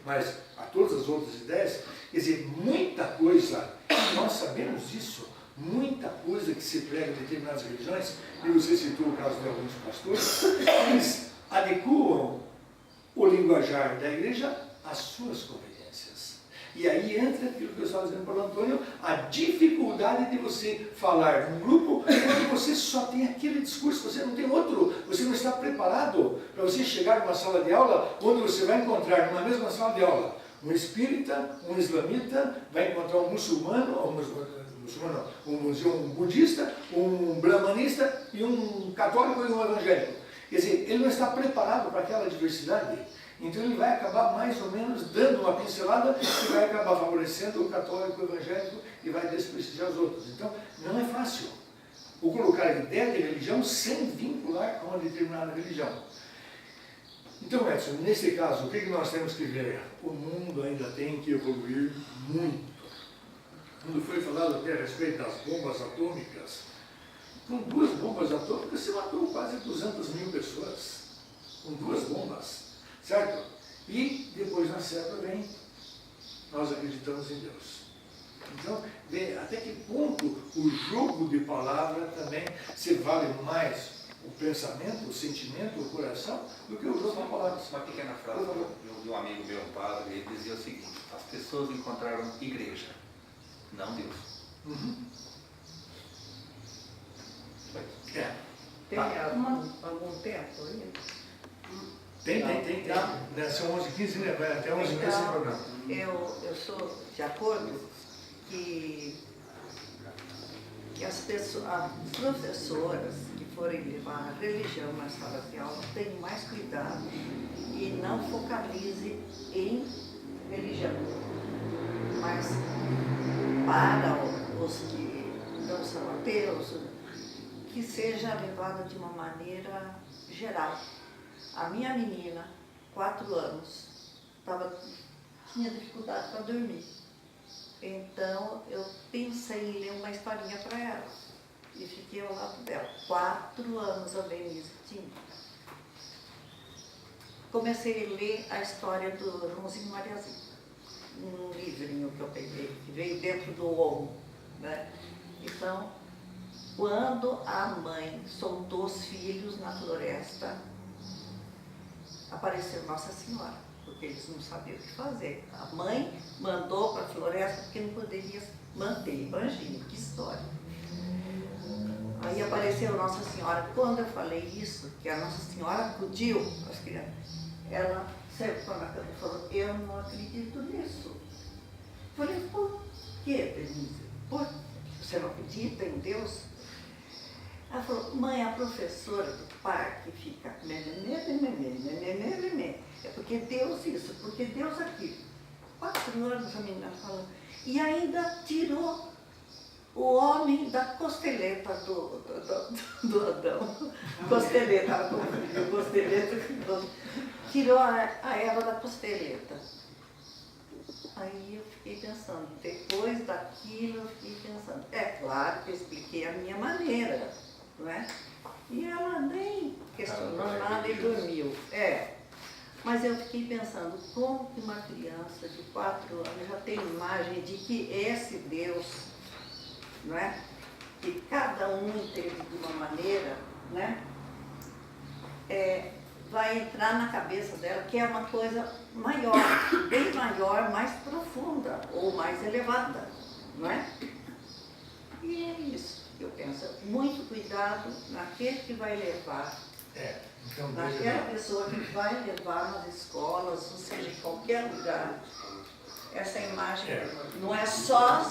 mas a todas as outras ideias, quer dizer, muita coisa, nós sabemos disso, muita coisa que se prega em determinadas religiões, e você citou o caso de alguns pastores, eles adequam o linguajar da igreja às suas conveniências. E aí entra aquilo que eu estava dizendo para o Antônio, a dificuldade de você falar num grupo quando você só tem aquele discurso, você não tem outro, você não está preparado para você chegar numa sala de aula onde você vai encontrar, numa mesma sala de aula, um espírita, um islamita, vai encontrar um muçulmano, um budista, um brahmanista e um católico e um evangélico. Quer dizer, ele não está preparado para aquela diversidade. Então ele vai acabar mais ou menos dando uma pincelada e vai acabar favorecendo o católico, o evangélico e vai desprestigiar os outros. Então não é fácil o colocar a ideia de religião sem vincular a uma determinada religião. Então, Edson, nesse caso, o que nós temos que ver? O mundo ainda tem que evoluir muito. Quando foi falado até a respeito das bombas atômicas, com 2 bombas atômicas se matou quase 200.000 pessoas. Com 2 bombas. Certo? E depois na Serra vem, nós acreditamos em Deus. Então, vê até que ponto o jogo de palavra também se vale mais o pensamento, o sentimento, o coração, do que o jogo de palavras. Uma pequena frase de um amigo meu, um padre, ele dizia o seguinte: as pessoas encontraram igreja, não Deus. Uhum. Tem algum tempo aí? Tem. São 11h15, né? Vai até 11h30 sem programa. Eu sou de acordo que as professoras que forem levar a religião nas salas de aula tenham mais cuidado e não focalize em religião. Mas para os que não são ateus, que seja levado de uma maneira geral. A minha menina, 4 anos, tinha dificuldade para dormir. Então, eu pensei em ler uma historinha para ela. E fiquei ao lado dela. 4 anos a Denise tinha. Comecei a ler a história do Joãozinho e Mariazinha. Um livrinho que eu peguei, que veio dentro do olmo, né? Então, quando a mãe soltou os filhos na floresta, apareceu Nossa Senhora, porque eles não sabiam o que fazer. A mãe mandou para a floresta porque não poderia manter. Imagina, que história. Aí apareceu Nossa Senhora. Quando eu falei isso, que a Nossa Senhora acudiu as crianças, ela sentou na cama e falou: eu não acredito nisso. Eu falei: por quê, Denise? Você não acredita em Deus? Ela falou: mãe, a professora do parque fica é porque Deus isso, porque Deus aquilo. 4 anos a menina falando. E ainda tirou o homem da costeleta do Adão. Costeleta, tirou a Eva da costeleta. Aí eu fiquei pensando, depois daquilo eu fiquei pensando, é claro que eu expliquei a minha maneira, não é? E ela nem questionou nada e dormiu. Mas eu fiquei pensando, como que uma criança de 4 anos já tem imagem de que esse Deus, não é? Que cada um entende de uma maneira, né? Vai entrar na cabeça dela que é uma coisa maior, bem maior, mais profunda ou mais elevada, não é? E é isso que eu penso. Muito cuidado naquele que vai levar, Então, naquela pessoa que vai levar nas escolas, ou seja, em qualquer lugar, essa imagem. Não é só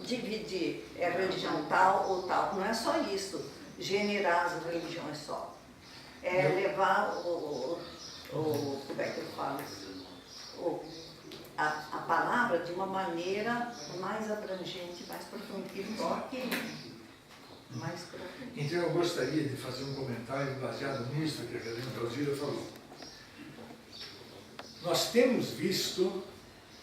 dividir religião tal ou tal, não é só isso, generar as religiões só. É levar como é que eu falo isso? A palavra de uma maneira mais abrangente, mais profunda, que toque mais profundo. Então eu gostaria de fazer um comentário baseado nisso que a Carolina Alzira falou. Nós temos visto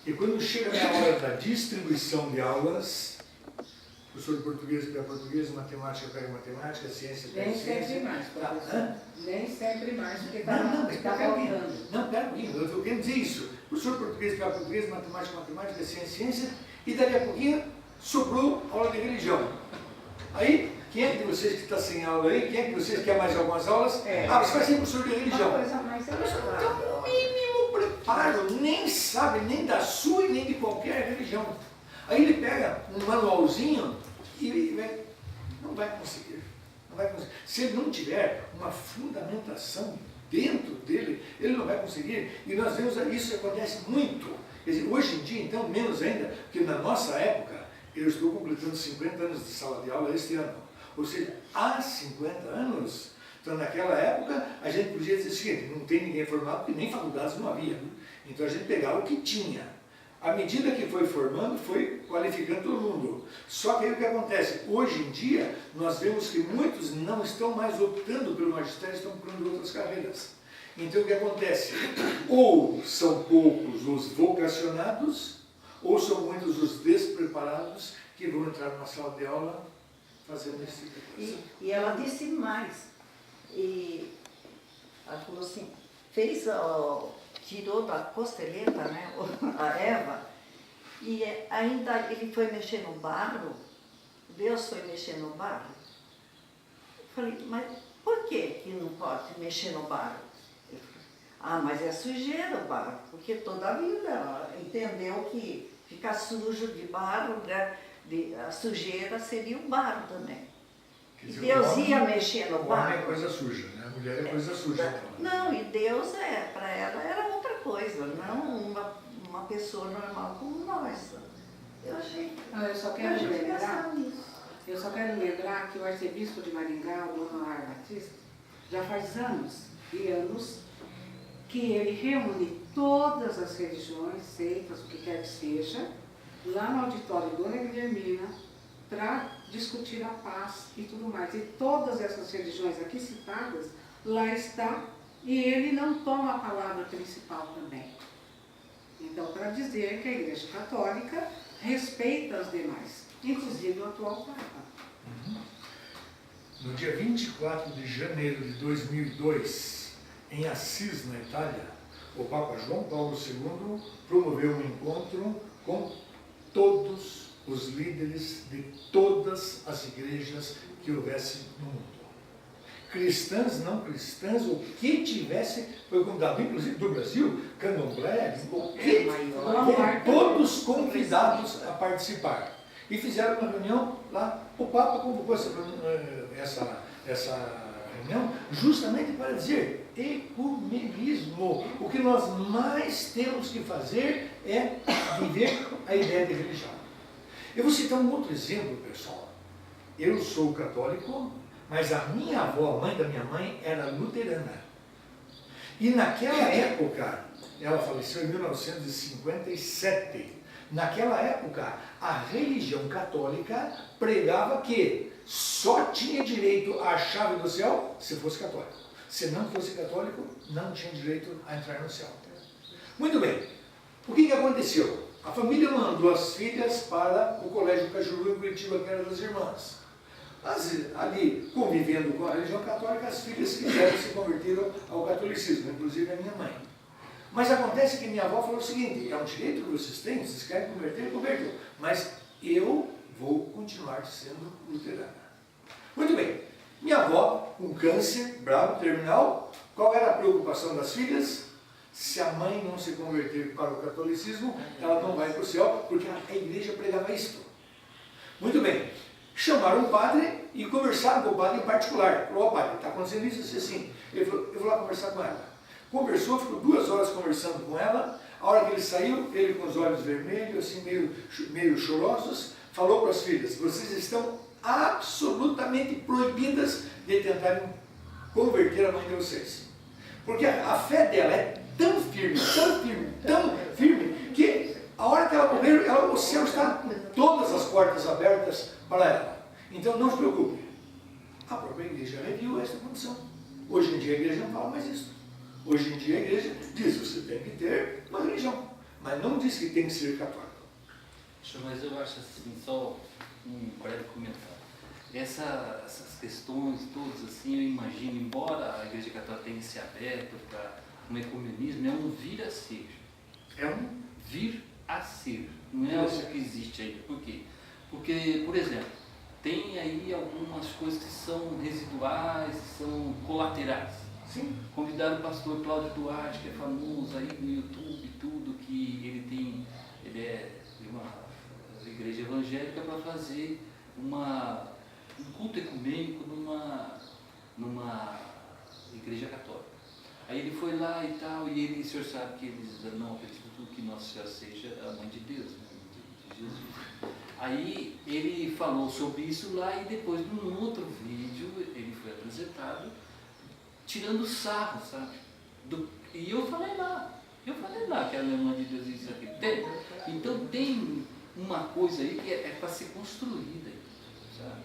que quando chega na hora da distribuição de aulas, o professor de português pega português, matemática pega matemática, ciência pega ciência. Nem sempre mais, professor. Nem sempre mais, porque está Não, faltando. pera um pouquinho, eu quero dizer isso. professor de português ficava português, matemática, ciência, e dali a pouquinho sobrou aula de religião. Aí, quem é de vocês que está sem aula aí? Quem é de vocês que quer mais algumas aulas? Você vai ser professor de religião. Uma coisa mais Não tem o mínimo preparo, nem sabe nem da sua e nem de qualquer religião. Aí ele pega um manualzinho e não vai conseguir. Não vai conseguir. Se ele não tiver uma fundamentação dentro dele, ele não vai conseguir. E nós vemos isso acontece muito. Quer dizer, hoje em dia, então, menos ainda, porque na nossa época, eu estou completando 50 anos de sala de aula este ano. Ou seja, há 50 anos, então naquela época, a gente podia dizer o seguinte, não tem ninguém formado, porque nem faculdades não havia. Então a gente pegava o que tinha. À medida que foi formando, foi qualificando todo mundo. Só que aí o que acontece? Hoje em dia, nós vemos que muitos não estão mais optando pelo magistério, estão procurando outras carreiras. Então o que acontece? Ou são poucos os vocacionados, ou são muitos os despreparados que vão entrar numa sala de aula fazendo esse tipo de coisa. E ela disse mais. E ela falou assim, tirou da costeleta, né, a Eva, e ainda ele foi mexer no barro, Deus foi mexer no barro. Eu falei, mas por que não pode mexer no barro? Ele falou, mas é sujeira o barro, porque toda a vida ela entendeu que ficar sujo de barro, né, a sujeira seria o barro também. E Deus ia mexer no barro. O homem é coisa suja, né? A mulher é coisa suja. Não, e Deus para ela era outra coisa, não uma pessoa normal como nós. Eu achei. Eu só quero lembrar que o arcebispo de Maringá, o Dom Noar Batista, já faz anos e anos que ele reúne todas as religiões, seitas, o que quer que seja, lá no auditório Dona Guilhermina, para discutir a paz e tudo mais. E todas essas religiões aqui citadas, lá está, e ele não toma a palavra principal também. Então, para dizer que a Igreja Católica respeita as demais, inclusive o atual Papa. No dia 24 de janeiro de 2002, em Assis, na Itália, o Papa João Paulo II promoveu um encontro com todos os líderes de todas as igrejas que houvesse no mundo. Cristãs, não cristãs, o que tivesse, foi convidado, inclusive do Brasil, Candomblé, todos convidados a participar. E fizeram uma reunião lá, o Papa convocou essa reunião justamente para dizer ecumenismo. O que nós mais temos que fazer é viver a ideia de religião. Eu vou citar um outro exemplo, pessoal. Eu sou católico, mas a minha avó, a mãe da minha mãe, era luterana. E naquela época, ela faleceu em 1957, naquela época, a religião católica pregava que só tinha direito à chave do céu se fosse católico. Se não fosse católico, não tinha direito a entrar no céu. Muito bem. O que aconteceu? A família mandou as filhas para o Colégio Cajuru em Curitiba, que era das irmãs. Mas ali, convivendo com a religião católica, as filhas quiseram se converter ao catolicismo, inclusive a minha mãe. Mas acontece que minha avó falou o seguinte, é um direito que vocês têm, vocês querem converter, convertam. Mas eu vou continuar sendo luterana. Muito bem. Minha avó, com câncer, bravo, terminal, qual era a preocupação das filhas? Se a mãe não se converter para o catolicismo, ela não vai para o céu, porque a igreja pregava isto. Muito bem. Chamaram o padre e conversaram com o padre em particular. Falou, padre, está acontecendo isso assim. Ele falou, eu vou lá conversar com ela. Conversou, ficou 2 horas conversando com ela. A hora que ele saiu, ele com os olhos vermelhos, assim, meio chorosos, falou para as filhas, vocês estão absolutamente proibidas de tentarem converter a mãe de vocês. Porque a fé dela é tão firme, que a hora que ela morrer, o céu está com todas as portas abertas para ela. Então não se preocupe. A própria igreja reviu essa condição. Hoje em dia a igreja não fala mais isso. Hoje em dia a igreja diz que você tem que ter uma religião, mas não diz que tem que ser católico. Mas eu acho assim, só um breve comentário. Essas questões todas, assim, eu imagino, embora a Igreja Católica tenha se aberto para um ecumenismo, é um vir a ser. É um vir a ser. Não é algo que existe ainda. Por quê? Porque, por exemplo, tem aí algumas coisas que são residuais, são colaterais. sim. Convidaram o pastor Cláudio Duarte, que é famoso aí no YouTube, tudo, que ele é de uma igreja evangélica, para fazer um culto ecumênico numa igreja católica. Aí ele foi lá e tal, e o senhor sabe que eles não acreditam que Nossa Senhora seja a mãe de Deus, né, de Jesus. Aí ele falou sobre isso lá, e depois, num outro vídeo, ele foi apresentado tirando sarro, sabe? E eu falei lá que ela é mãe de Deus e isso aqui. Então tem uma coisa aí que é para ser construída, sabe?